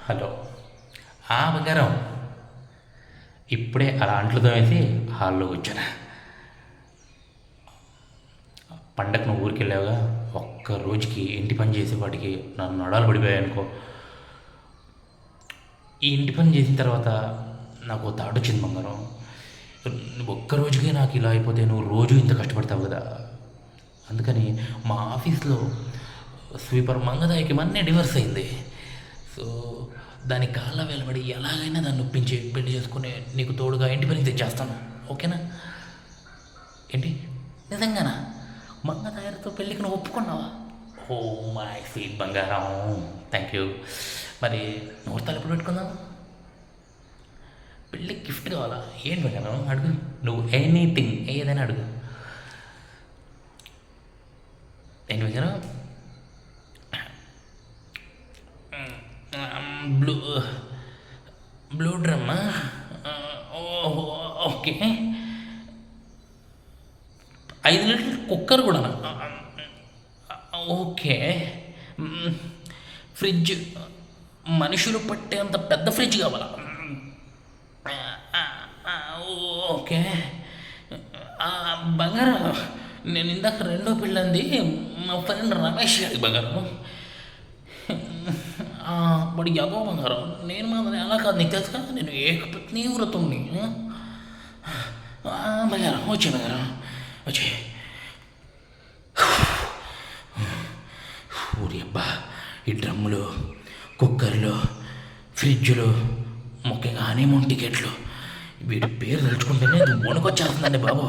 Hello. బంగారం, ఇప్పుడే అలా అంట్లు తోమేసి హాల్లో కూర్చోనా. పండగ నువ్వు ఊరికి వెళ్ళావుగా, ఒక్క రోజుకి ఇంటి పని చేసేవాడికి నన్ను నడాలు పడిపోయాయి అనుకో. ఈ ఇంటి పని చేసిన తర్వాత నాకు ఓ థాట్ వచ్చింది బంగారం. ఒక్క రోజుకే నాకు ఇలా అయిపోతే నువ్వు రోజు ఇంత కష్టపడతావు కదా. అందుకని మా ఆఫీస్లో స్వీపర్ మంగదాయికి మొన్నే డివర్స్ అయింది. సో దాని కాళ్ళ వెలబడి ఎలాగైనా దాన్ని ఒప్పించి పెళ్లి చేసుకుని నీకు తోడుగా ఇంటి పని తెచ్చేస్తాను, ఓకేనా? ఏంటి, నిజంగానా? మంగదాయరితో పెళ్ళికి నువ్వు ఒప్పుకున్నావా? ఓ మై స్వీట్ బంగారం, థ్యాంక్ యూ. మరి నువ్వు తలుపులు పెట్టుకుందాం. పెళ్ళికి గిఫ్ట్ కావాలా? ఏంటి బంగారం అడుగు, నువ్వు ఎనీథింగ్ ఏదైనా అడుగు. ఏంటి బంగారం? Blue blue డ్రమ్మా? ఓకే. 5 లీటర్ల కుక్కర్ కూడా? ఓకే. ఫ్రిడ్జ్, మనుషులు పట్టేంత పెద్ద ఫ్రిడ్జ్ కావాలా? ఓకే. బంగారం, నేను ఇందాక రెండో పిల్లంది మా ఫ్రెండ్ రమేష్ గారి బంగారం. వాడు యాదవ బంగారం, నేను మాత్రం ఎలా కాదు, నీకు తెలుసు కదా, నేను ఏకపత్ని వ్రతుణ్ణి. బంగారం వచ్చే, బంగారం వచ్చే. ఊరి అబ్బా, ఈ డ్రమ్ములు, కుక్కర్లు, ఫ్రిడ్జ్లు, ముఖ్యంగా హనీమూన్ టికెట్లు, వీటి పేరు తలుచుకుంటేనే వణుకొచ్చేస్తుందండి బాబు.